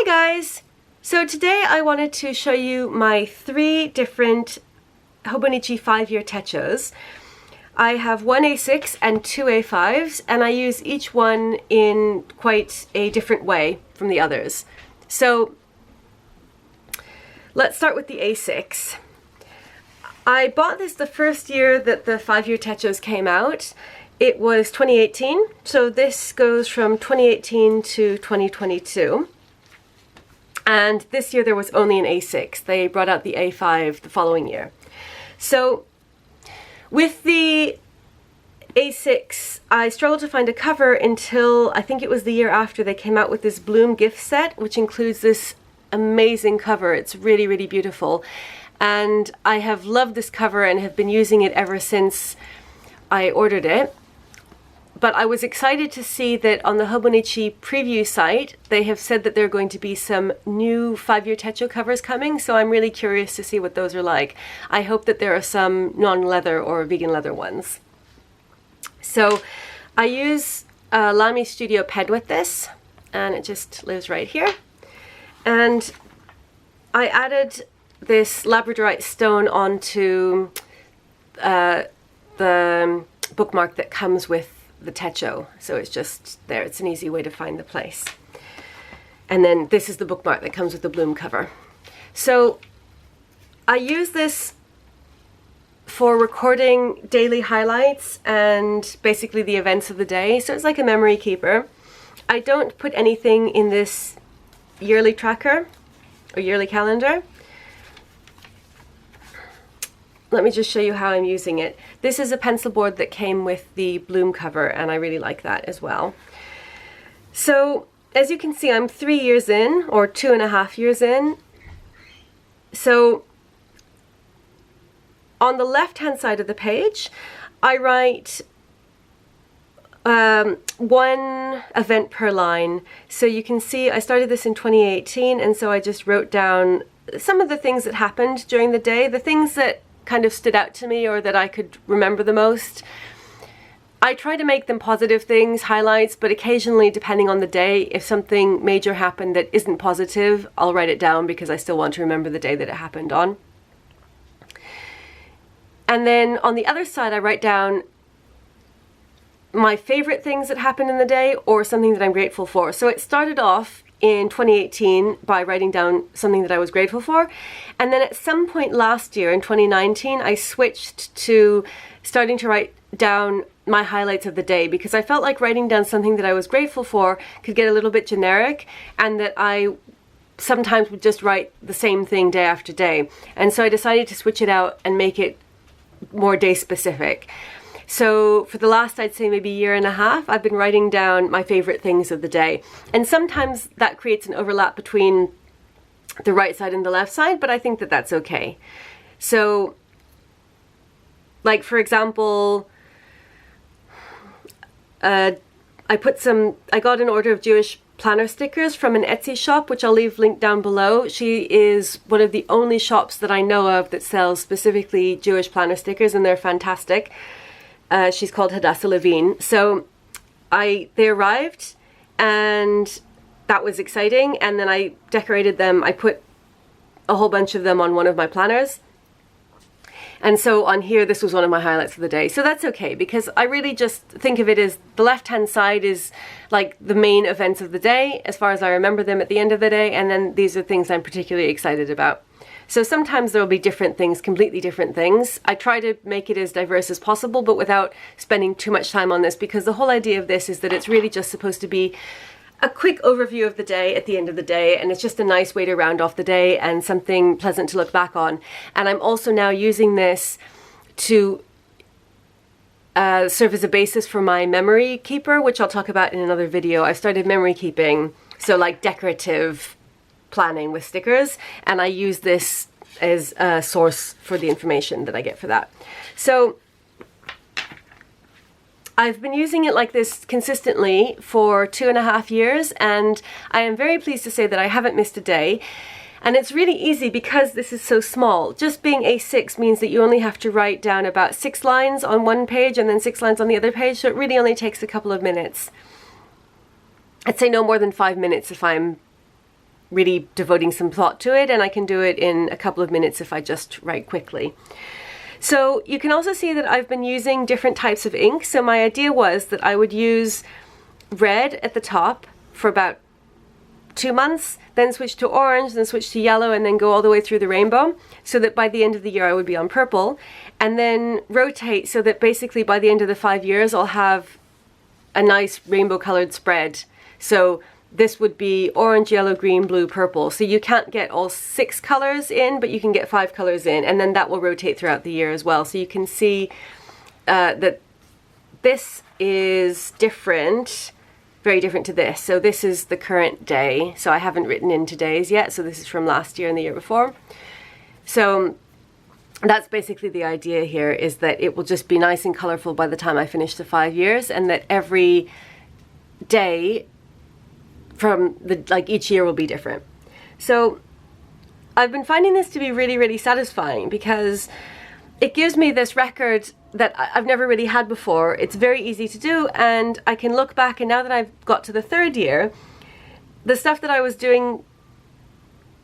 Hi guys! So today I wanted to show you my 3 different Hobonichi 5-year techos. I have one A6 and 2 A5s, and I use each one in quite a different way from the others. So let's start with the A6. I bought this the first year that the 5-year techos came out. It was 2018, so this goes from 2018 to 2022. And this year there was only an A6. They brought out the A5 the following year. So with the A6, I struggled to find a cover until I think it was the year after they came out with this Bloom gift set, which includes this amazing cover. It's really, really beautiful. And I have loved this cover and have been using it ever since I ordered it. But I was excited to see that on the Hobonichi preview site, they have said that there are going to be some new 5-year techo covers coming, so I'm really curious to see what those are like. I hope that there are some non-leather or vegan leather ones. So I use Lamy Studio Pen with this, and it just lives right here. And I added this labradorite stone onto the bookmark that comes with the techo, so it's just there. It's an easy way to find the place. And then this is the bookmark that comes with the Bloom cover. So I use this for recording daily highlights and basically the events of the day, so it's like a memory keeper. I don't put anything in this yearly tracker or yearly calendar. Let me just show you how I'm using it. This is a pencil board that came with the Bloom cover, and I really like that as well. So as you can see, I'm 3 years in, or 2.5 years in. So on the left hand side of the page, I write one event per line. So you can see I started this in 2018, and so I just wrote down some of the things that happened during the day, the things that kind of stood out to me or that I could remember the most. I try to make them positive things, highlights, but occasionally, depending on the day, if something major happened that isn't positive, I'll write it down because I still want to remember the day that it happened on. And then on the other side, I write down my favorite things that happened in the day or something that I'm grateful for. So it started off in 2018 by writing down something that I was grateful for. And then at some point last year in 2019, I switched to starting to write down my highlights of the day because I felt like writing down something that I was grateful for could get a little bit generic, and that I sometimes would just write the same thing day after day. And so I decided to switch it out and make it more day specific. So for the last, I'd say maybe 1.5 years, I've been writing down my favorite things of the day. And sometimes that creates an overlap between the right side and the left side, but I think that that's okay. So, like for example, I got an order of Jewish planner stickers from an Etsy shop, which I'll leave linked down below. She is one of the only shops that I know of that sells specifically Jewish planner stickers, and they're fantastic. She's called Hadassah Levine. So they arrived, and that was exciting. And then I decorated them. I put a whole bunch of them on one of my planners. And so on here, this was one of my highlights of the day. So that's okay, because I really just think of it as the left-hand side is like the main events of the day, as far as I remember them at the end of the day. And then these are things I'm particularly excited about. So sometimes there will be different things, completely different things. I try to make it as diverse as possible, but without spending too much time on this, because the whole idea of this is that it's really just supposed to be a quick overview of the day at the end of the day, and it's just a nice way to round off the day and something pleasant to look back on. And I'm also now using this to serve as a basis for my memory keeper, which I'll talk about in another video. I started memory keeping, so like decorative planning with stickers, and I use this as a source for the information that I get for that. So I've been using it like this consistently for 2.5 years, and I am very pleased to say that I haven't missed a day. And it's really easy because this is so small. Just being A6 means that you only have to write down about 6 lines on one page and then 6 lines on the other page, so it really only takes a couple of minutes. I'd say no more than 5 minutes if I'm really devoting some thought to it, and I can do it in a couple of minutes if I just write quickly. So you can also see that I've been using different types of ink. So my idea was that I would use red at the top for about 2 months, then switch to orange, then switch to yellow, and then go all the way through the rainbow, so that by the end of the year I would be on purple, and then rotate so that basically by the end of the 5 years I'll have a nice rainbow colored spread. So this would be orange, yellow, green, blue, purple. So you can't get all 6 colors in, but you can get 5 colors in, and then that will rotate throughout the year as well. So you can see that this is different, very different to this. So this is the current day. So I haven't written in today's yet. So this is from last year and the year before. So that's basically the idea here, is that it will just be nice and colorful by the time I finish the 5 years, and that every day from each year will be different. So I've been finding this to be really, really satisfying, because it gives me this record that I've never really had before. It's very easy to do, and I can look back, and now that I've got to the 3rd year, the stuff that I was doing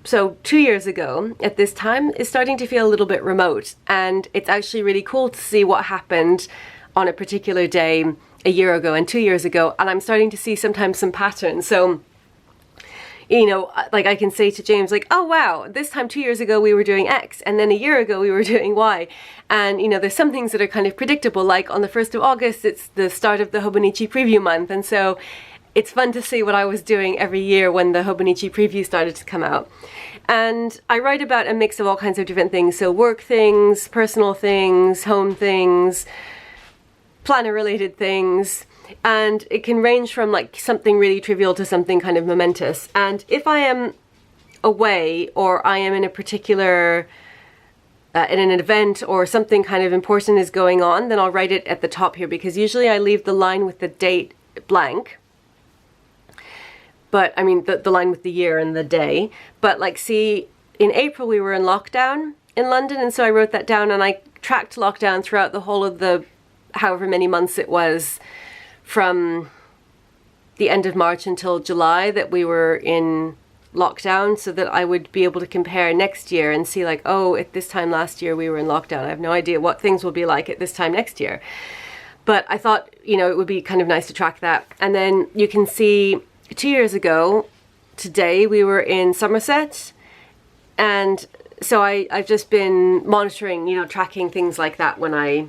2 years ago at this time is starting to feel a little bit remote, and it's actually really cool to see what happened on a particular day a year ago and 2 years ago, and I'm starting to see sometimes some patterns. So, you know, like I can say to James, like, oh wow, this time 2 years ago we were doing X, and then a year ago we were doing Y. And, you know, there's some things that are kind of predictable, like on the 1st of August, it's the start of the Hobonichi preview month, and so it's fun to see what I was doing every year when the Hobonichi preview started to come out. And I write about a mix of all kinds of different things, so work things, personal things, home things, planner related things, and it can range from like something really trivial to something kind of momentous. And if I am away, or I am in a particular in an event, or something kind of important is going on, then I'll write it at the top here, because usually I leave the line with the date blank. But I mean the line with the year and the day. But like, see, in April we were in lockdown in London, and so I wrote that down, and I tracked lockdown throughout the whole of the however many months it was, from the end of March until July that we were in lockdown, so that I would be able to compare next year and see like, oh, at this time last year we were in lockdown. I have no idea what things will be like at this time next year. But I thought, you know, it would be kind of nice to track that. And then you can see 2 years ago today we were in Somerset, and so I've just been monitoring, you know, tracking things like that when I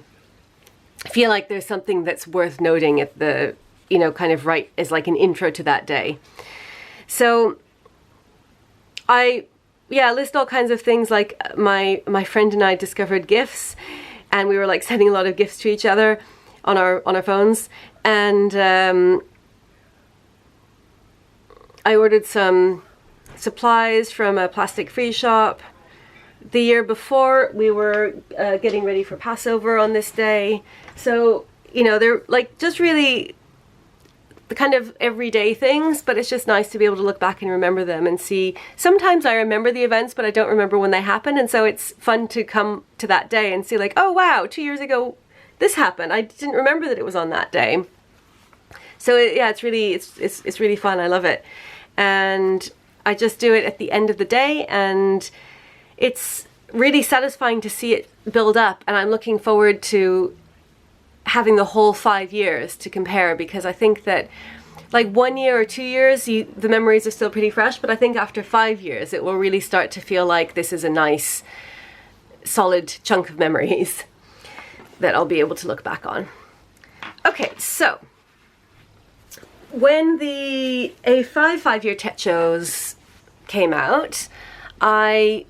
feel like there's something that's worth noting at the, you know, kind of right as like an intro to that day. So I list all kinds of things, like my friend and I discovered gifts, and we were like sending a lot of gifts to each other on our phones, and I ordered some supplies from a plastic-free shop. The year before, we were getting ready for Passover on this day. So, you know, they're like just really the kind of everyday things, but it's just nice to be able to look back and remember them and see. Sometimes I remember the events, but I don't remember when they happened. And so it's fun to come to that day and see like, oh wow, 2 years ago this happened. I didn't remember that it was on that day. So yeah, it's really fun. I love it. And I just do it at the end of the day, and it's really satisfying to see it build up, and I'm looking forward to having the whole 5 years to compare, because I think that like 1 year or 2 years, the memories are still pretty fresh, but I think after 5 years it will really start to feel like this is a nice solid chunk of memories that I'll be able to look back on. Okay, so when the A5 5-year techos came out, I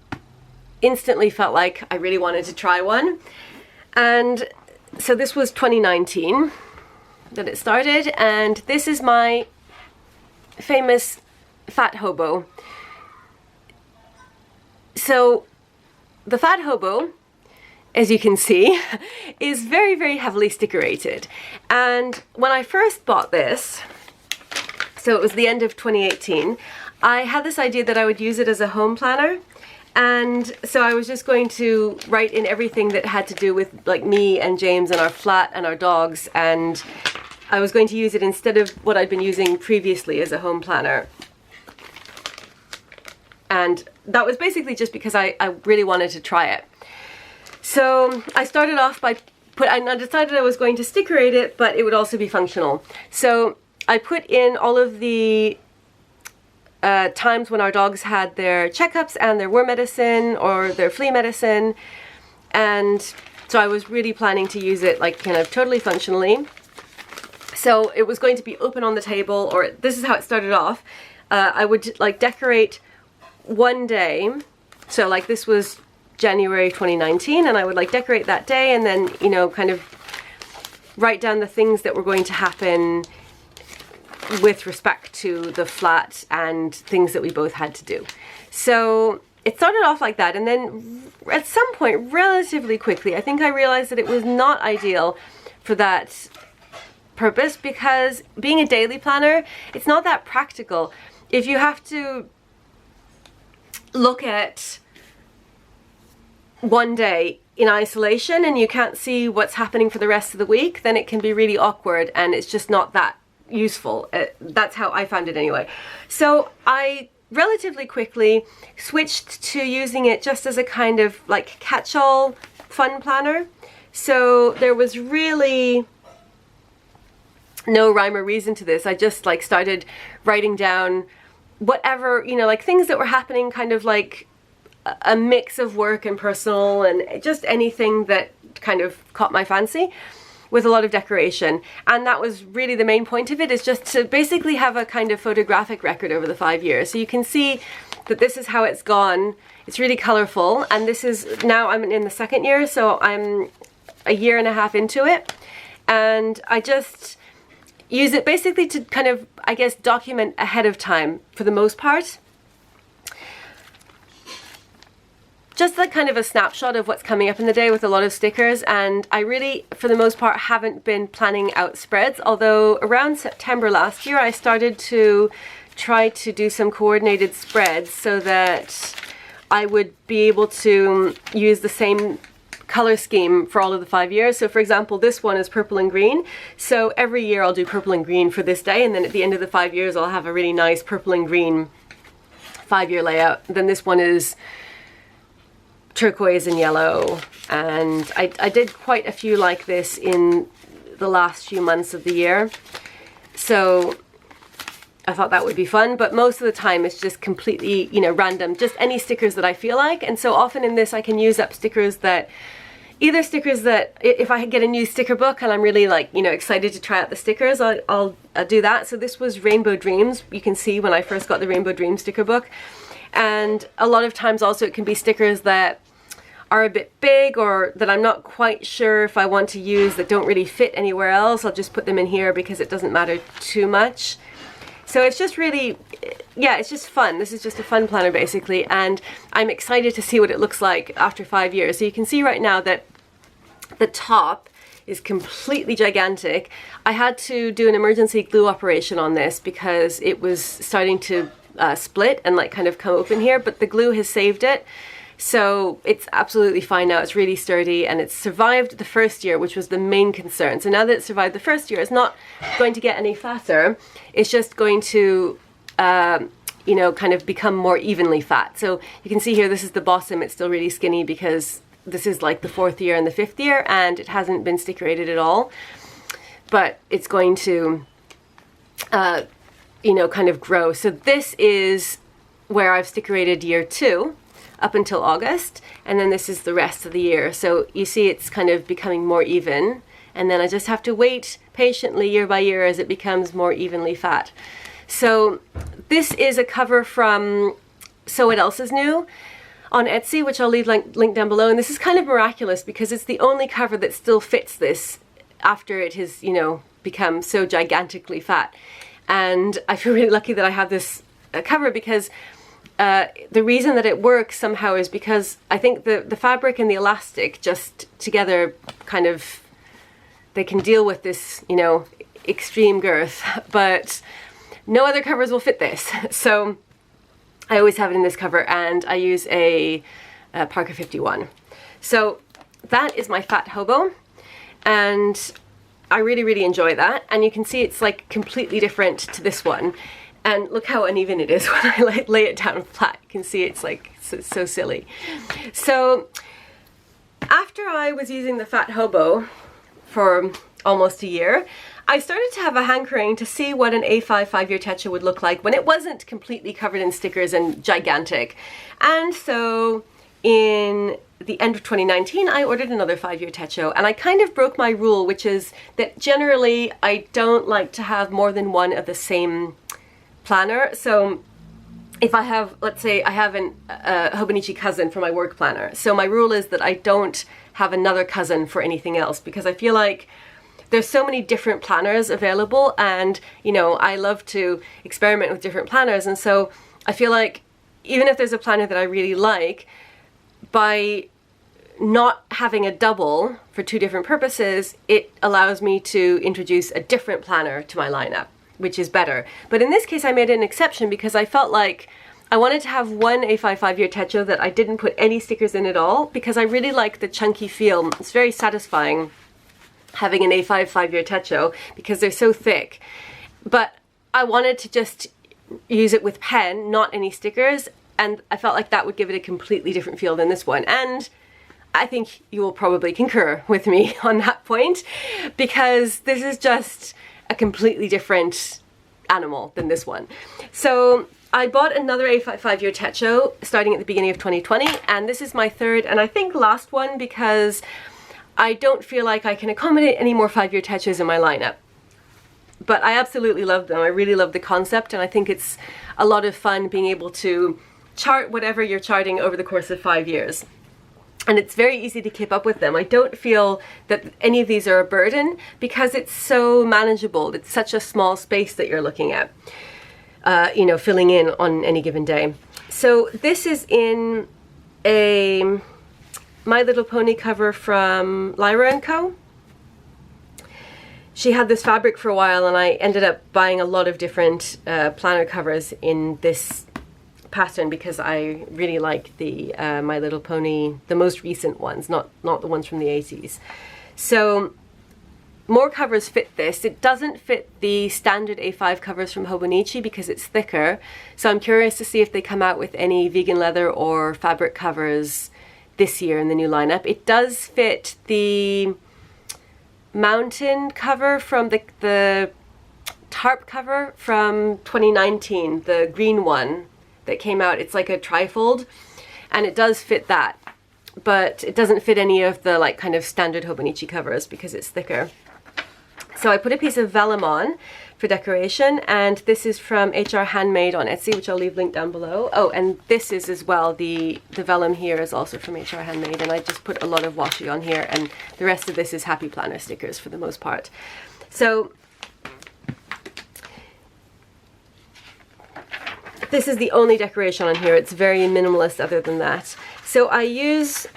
instantly felt like I really wanted to try one. And so this was 2019 that it started, and this is my famous fat hobo. So the fat hobo, as you can see, is very, very heavily stickerated. And when I first bought this, so it was the end of 2018, I had this idea that I would use it as a home planner. And so I was just going to write in everything that had to do with like me and James and our flat and our dogs, and I was going to use it instead of what I'd been using previously as a home planner. And that was basically just because I really wanted to try it. So I started off by I decided I was going to stickerate it, but it would also be functional. So I put in all of the times when our dogs had their checkups and their worm medicine or their flea medicine. And so I was really planning to use it like kind of totally functionally. So it was going to be open on the table, or this is how it started off. I would like decorate one day. So like this was January 2019, and I would like decorate that day, and then, you know, kind of write down the things that were going to happen with respect to the flat and things that we both had to do. So it started off like that, and then at some point relatively quickly I think I realized that it was not ideal for that purpose, because being a daily planner, it's not that practical. If you have to look at one day in isolation and you can't see what's happening for the rest of the week, then it can be really awkward and it's just not that useful. That's how I found it anyway. So I relatively quickly switched to using it just as a kind of like catch-all fun planner. So there was really no rhyme or reason to this. I just like started writing down whatever, you know, like things that were happening, kind of like a mix of work and personal, and just anything that kind of caught my fancy, with a lot of decoration. And that was really the main point of it, is just to basically have a kind of photographic record over the 5 years. So you can see that this is how it's gone. It's really colorful, and this is, now I'm in the second year, so I'm a year and a half into it. And I just use it basically to kind of, I guess, document ahead of time for the most part. Just like kind of a snapshot of what's coming up in the day with a lot of stickers. And I really, for the most part, haven't been planning out spreads, although around September last year I started to try to do some coordinated spreads so that I would be able to use the same color scheme for all of the 5 years. So for example, this one is purple and green. So every year I'll do purple and green for this day, and then at the end of the 5 years I'll have a really nice purple and green 5-year layout. Then this one is turquoise and yellow, and I did quite a few like this in the last few months of the year, so I thought that would be fun. But most of the time it's just completely, you know, random, just any stickers that I feel like. And so often in this I can use up stickers that, either stickers that if I get a new sticker book and I'm really like, you know, excited to try out the stickers, I'll do that. So this was Rainbow Dreams. You can see when I first got the Rainbow Dreams sticker book. And a lot of times also it can be stickers that are a bit big, or that I'm not quite sure if I want to use, that don't really fit anywhere else. I'll just put them in here because it doesn't matter too much. So it's just really, yeah, it's just fun. This is just a fun planner basically, and I'm excited to see what it looks like after 5 years. So you can see right now that the top is completely gigantic. I had to do an emergency glue operation on this because it was starting to split and like kind of come open here, but the glue has saved it. So it's absolutely fine now. It's really sturdy, and it's survived the first year, which was the main concern. So now that it's survived the first year, it's not going to get any fatter. It's just going to, you know, kind of become more evenly fat. So you can see here, this is the bottom. It's still really skinny because this is like the 4th year and the 5th year, and it hasn't been stickerated at all. But it's going to, you know, kind of grow. So this is where I've stickerated year 2. Up until August, and then this is the rest of the year. So you see it's kind of becoming more even, and then I just have to wait patiently year by year as it becomes more evenly fat. So this is a cover from So What Else Is New on Etsy, which I'll leave link down below. And this is kind of miraculous because it's the only cover that still fits this after it has, you know, become so gigantically fat. And I feel really lucky that I have this cover, because the reason that it works somehow is because I think the fabric and the elastic just together kind of, they can deal with this, you know, extreme girth, but no other covers will fit this. So I always have it in this cover, and I use a Parker 51. So that is my fat hobo, and I really, really enjoy that. And you can see it's like completely different to this one. And look how uneven it is when I like lay it down flat. You can see it's like so silly. So after I was using the Fat Hobo for almost a year, I started to have a hankering to see what an A5 5-year techo would look like when it wasn't completely covered in stickers and gigantic. And so in the end of 2019, I ordered another 5-year techo, and I kind of broke my rule, which is that generally I don't like to have more than one of the same planner. So if I have, let's say I have a Hobonichi cousin for my work planner, so my rule is that I don't have another cousin for anything else, because I feel like there's so many different planners available, and you know, I love to experiment with different planners, and so I feel like even if there's a planner that I really like, by not having a double for two different purposes, it allows me to introduce a different planner to my lineup, which is better. But in this case, I made an exception because I felt like I wanted to have one A5 5-year techo that I didn't put any stickers in at all, because I really like the chunky feel. It's very satisfying having an A5 5-year techo because they're so thick. But I wanted to just use it with pen, not any stickers, and I felt like that would give it a completely different feel than this one. And I think you will probably concur with me on that point, because this is just a completely different animal than this one. So I bought another A5 5-year techo starting at the beginning of 2020, and this is my third and I think last one, because I don't feel like I can accommodate any more 5-year techos in my lineup. But I absolutely love them. I really love the concept, and I think it's a lot of fun being able to chart whatever you're charting over the course of 5 years. And it's very easy to keep up with them. I don't feel that any of these are a burden because it's so manageable. It's such a small space that you're looking at, you know, filling in on any given day. So this is in a My Little Pony cover from Lyra & Co. She had this fabric for a while, and I ended up buying a lot of different planner covers in this pattern because I really like the My Little Pony, the most recent ones, not the ones from the 80s. So more covers fit this. It doesn't fit the standard A5 covers from Hobonichi because it's thicker. So I'm curious to see if they come out with any vegan leather or fabric covers this year in the new lineup. It does fit the mountain cover from the tarp cover from 2019, the green one that came out. It's like a trifold, and it does fit that, but it doesn't fit any of the like kind of standard Hobonichi covers because it's thicker. So I put a piece of vellum on for decoration, and this is from HR Handmade on Etsy, which I'll leave linked down below. Oh, and this is as well, the vellum here is also from HR Handmade, and I just put a lot of washi on here, and the rest of this is Happy Planner stickers for the most part. So this is the only decoration on here. It's very minimalist other than that. So I use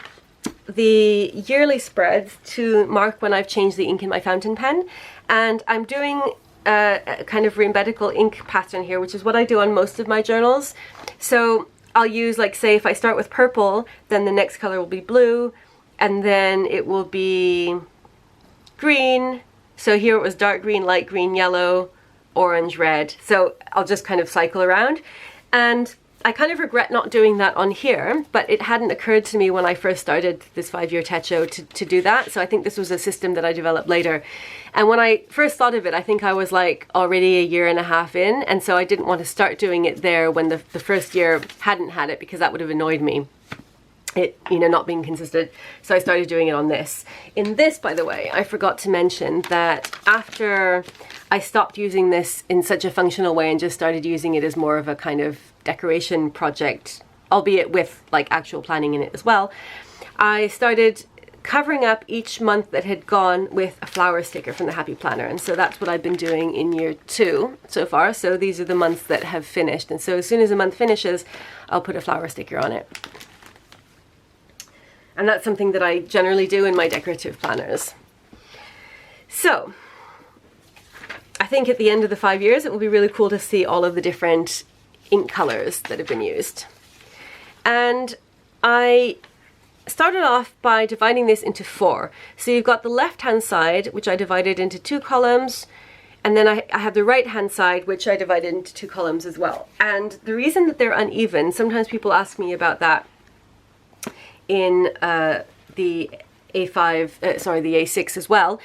the yearly spreads to mark when I've changed the ink in my fountain pen, and I'm doing a kind of rhombical ink pattern here, which is what I do on most of my journals. So I'll use, like, say if I start with purple, then the next color will be blue, and then it will be green. So here it was dark green, light green, yellow, orange, red. So I'll just kind of cycle around, and I kind of regret not doing that on here, but it hadn't occurred to me when I first started this 5-year techo to do that. So I think this was a system that I developed later. And when I first thought of it, I think I was like already a year and a half in, and so I didn't want to start doing it there when the first year hadn't had it, because that would have annoyed me, it, you know, not being consistent. So I started doing it on this. In this, by the way, I forgot to mention that after I stopped using this in such a functional way and just started using it as more of a kind of decoration project, albeit with like actual planning in it as well, I started covering up each month that had gone with a flower sticker from the Happy Planner. And so that's what I've been doing in year 2 so far. So these are the months that have finished. And so as soon as a month finishes, I'll put a flower sticker on it. And that's something that I generally do in my decorative planners. So I think at the end of the 5 years, it will be really cool to see all of the different ink colors that have been used. And I started off by dividing this into 4. So you've got the left-hand side, which I divided into 2 columns, And then I have the right hand side, which I divided into 2 columns as well. And the reason that they're uneven, sometimes people ask me about that in the A5, sorry, the A6 as well,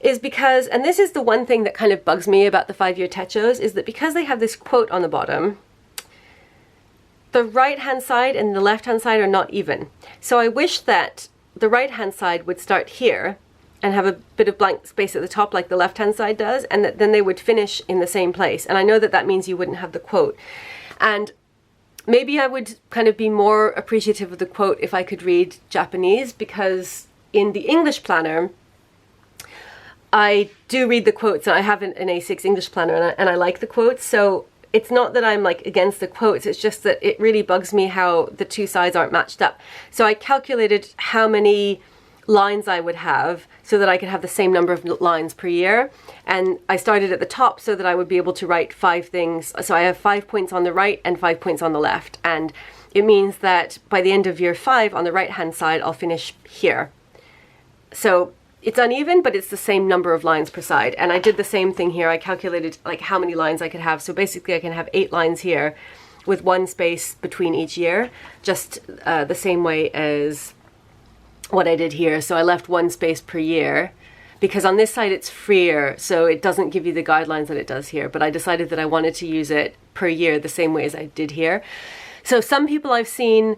is because, and this is the one thing that kind of bugs me about the 5-year techos, is that because they have this quote on the bottom, the right hand side and the left hand side are not even. So I wish that the right hand side would start here and have a bit of blank space at the top like the left hand side does, and that then they would finish in the same place. And I know that that means you wouldn't have the quote. And maybe I would kind of be more appreciative of the quote if I could read Japanese, because in the English planner, I do read the quotes, and I have an A6 English planner, and I like the quotes. So it's not that I'm like against the quotes, it's just that it really bugs me how the 2 sides aren't matched up. So I calculated how many lines I would have so that I could have the same number of lines per year. And I started at the top so that I would be able to write 5 things. So I have 5 points on the right and 5 points on the left. And it means that by the end of year 5 on the right hand side, I'll finish here. So it's uneven, but it's the same number of lines per side. And I did the same thing here. I calculated like how many lines I could have. So basically I can have 8 lines here with 1 space between each year, just the same way as what I did here. So I left 1 space per year, because on this side it's freer, so it doesn't give you the guidelines that it does here. But I decided that I wanted to use it per year the same way as I did here. So some people I've seen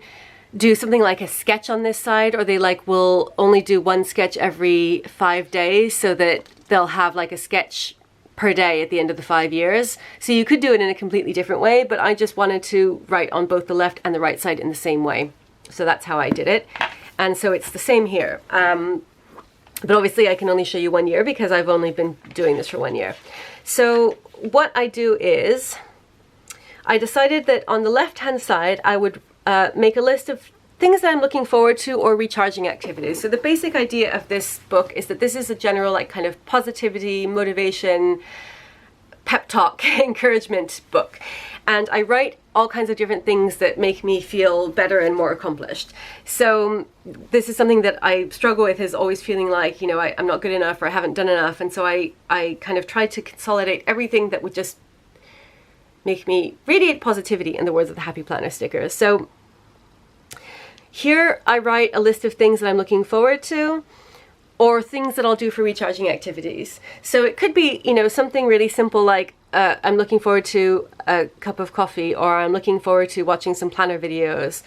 do something like a sketch on this side, or they like will only do 1 sketch every 5 days, so that they'll have like a sketch per day at the end of the 5 years. So you could do it in a completely different way, but I just wanted to write on both the left and the right side in the same way. So that's how I did it. And so it's the same here. But obviously I can only show you 1 year because I've only been doing this for 1 year. So what I do is, I decided that on the left hand side I would make a list of things that I'm looking forward to or recharging activities. So the basic idea of this book is that this is a general like kind of positivity, motivation, pep talk, encouragement book. And I write all kinds of different things that make me feel better and more accomplished. So this is something that I struggle with, is always feeling like, you know, I'm not good enough or I haven't done enough. And so I kind of tried to consolidate everything that would just make me radiate positivity, in the words of the Happy Planner stickers. So here I write a list of things that I'm looking forward to, or things that I'll do for recharging activities. So it could be, you know, something really simple like I'm looking forward to a cup of coffee, or I'm looking forward to watching some planner videos,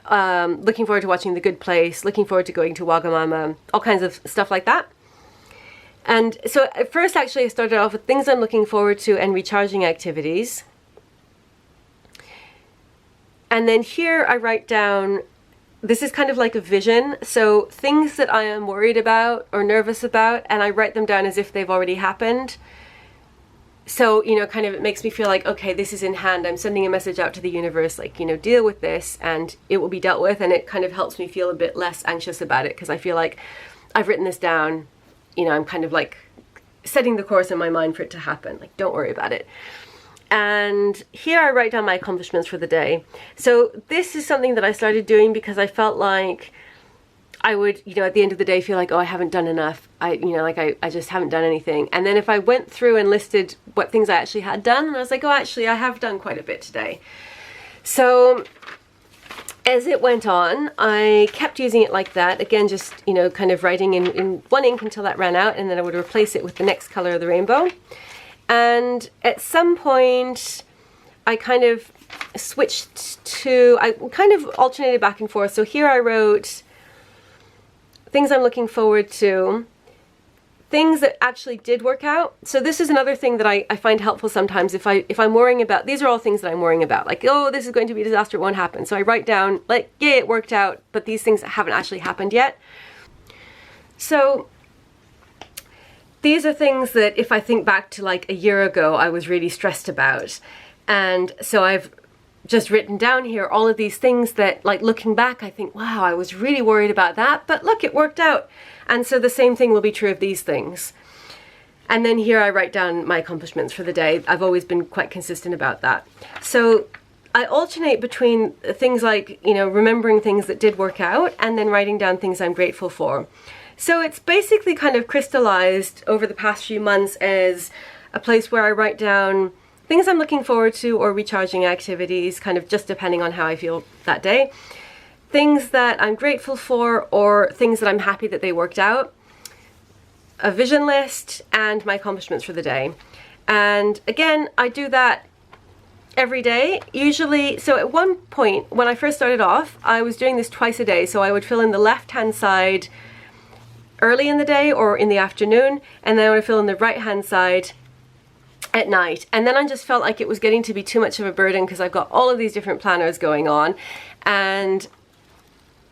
looking forward to watching The Good Place, looking forward to going to Wagamama, all kinds of stuff like that. And so at first actually I started off with things I'm looking forward to and recharging activities. And then here I write down, this is kind of like a vision, so things that I am worried about or nervous about, and I write them down as if they've already happened. So, you know, kind of it makes me feel like, okay, this is in hand. I'm sending a message out to the universe, like, you know, deal with this and it will be dealt with. And it kind of helps me feel a bit less anxious about it, because I feel like I've written this down, you know, I'm kind of like setting the course in my mind for it to happen. Like, don't worry about it. And here I write down my accomplishments for the day. So this is something that I started doing because I felt like I would, you know, at the end of the day feel like, oh, I haven't done enough. I just haven't done anything. And then if I went through and listed what things I actually had done, and I was like, oh, actually, I have done quite a bit today. So as it went on, I kept using it like that. Again, just, you know, kind of writing in one ink until that ran out, and then I would replace it with the next color of the rainbow. And at some point, I kind of switched to, I kind of alternated back and forth. So here I wrote things I'm looking forward to, things that actually did work out. So this is another thing that I find helpful sometimes if I'm worrying about, these are all things that I'm worrying about, like, oh, this is going to be a disaster, it won't happen. So I write down, like, yeah, it worked out, but these things haven't actually happened yet. So these are things that if I think back to like a year ago, I was really stressed about. And so I've just written down here all of these things that, like, looking back, I think, wow, I was really worried about that, but look, it worked out. And so the same thing will be true of these things. And then here I write down my accomplishments for the day. I've always been quite consistent about that. So I alternate between things like, you know, remembering things that did work out and then writing down things I'm grateful for. So it's basically kind of crystallized over the past few months as a place where I write down things I'm looking forward to or recharging activities, kind of just depending on how I feel that day. Things that I'm grateful for or things that I'm happy that they worked out. A vision list and my accomplishments for the day. And again, I do that every day, usually. So at one point, when I first started off, I was doing this twice a day. So I would fill in the left-hand side early in the day or in the afternoon, and then I would fill in the right-hand side at night. And then I just felt like it was getting to be too much of a burden because I've got all of these different planners going on, and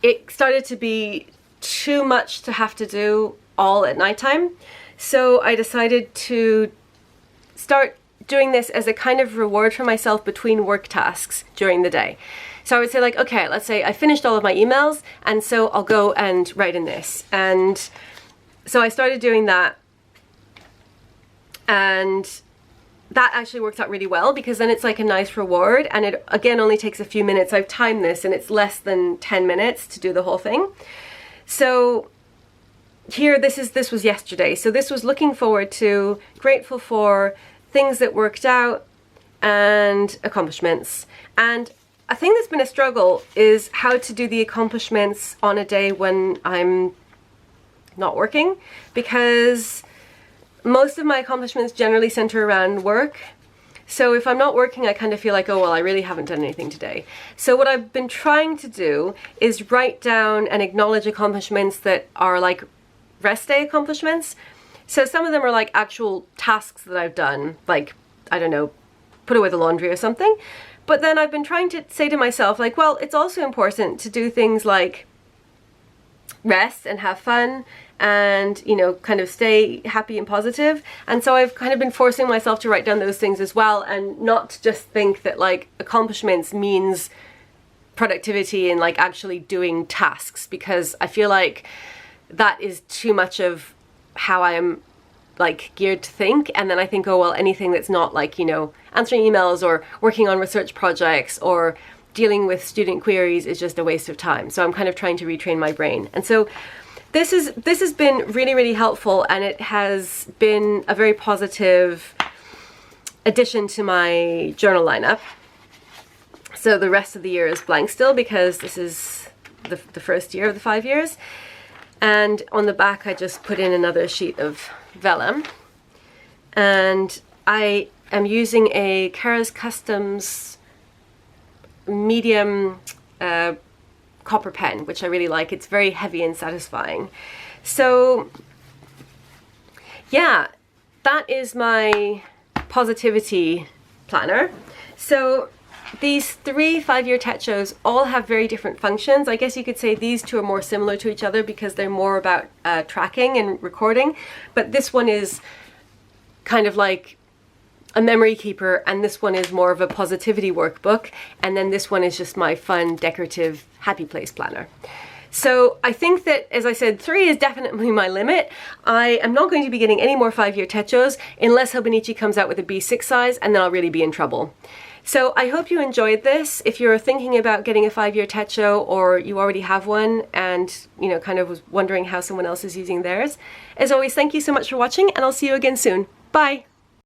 it started to be too much to have to do all at nighttime. So I decided to start doing this as a kind of reward for myself between work tasks during the day. So I would say, like, okay, let's say I finished all of my emails, and so I'll go and write in this. And so I started doing that, and that actually works out really well because then it's like a nice reward, and it again only takes a few minutes. I've timed this and it's less than 10 minutes to do the whole thing. So here, this was yesterday. So this was looking forward to, grateful for, things that worked out, and accomplishments. And a thing that's been a struggle is how to do the accomplishments on a day when I'm not working, because most of my accomplishments generally center around work. So if I'm not working, I kind of feel like, oh, well, I really haven't done anything today. So what I've been trying to do is write down and acknowledge accomplishments that are like rest day accomplishments. So some of them are like actual tasks that I've done, like, I don't know, put away the laundry or something. But then I've been trying to say to myself, like, well, it's also important to do things like rest and have fun and, you know, kind of stay happy and positive. And so I've kind of been forcing myself to write down those things as well, and not to just think that like accomplishments means productivity and like actually doing tasks, because I feel like that is too much of how I am like geared to think. And then I think, oh, well, anything that's not like, you know, answering emails or working on research projects or dealing with student queries is just a waste of time. So I'm kind of trying to retrain my brain. And so this has been really, really helpful, and it has been a very positive addition to my journal lineup. So the rest of the year is blank still because this is the first year of the 5 years. And on the back, I just put in another sheet of vellum. And I am using a Kara's Customs medium copper pen, which I really like. It's very heavy and satisfying. So yeah, that is my positivity planner. So these 3 5-year techos all have very different functions. I guess you could say these two are more similar to each other because they're more about tracking and recording, but this one is kind of like a memory keeper, and this one is more of a positivity workbook, and then this one is just my fun, decorative, happy place planner. So I think that, as I said, 3 is definitely my limit. I am not going to be getting any more 5-year techos unless Hobonichi comes out with a B6 size, and then I'll really be in trouble. So I hope you enjoyed this. If you're thinking about getting a 5-year techo, or you already have one and, you know, kind of was wondering how someone else is using theirs, as always, thank you so much for watching, and I'll see you again soon. Bye!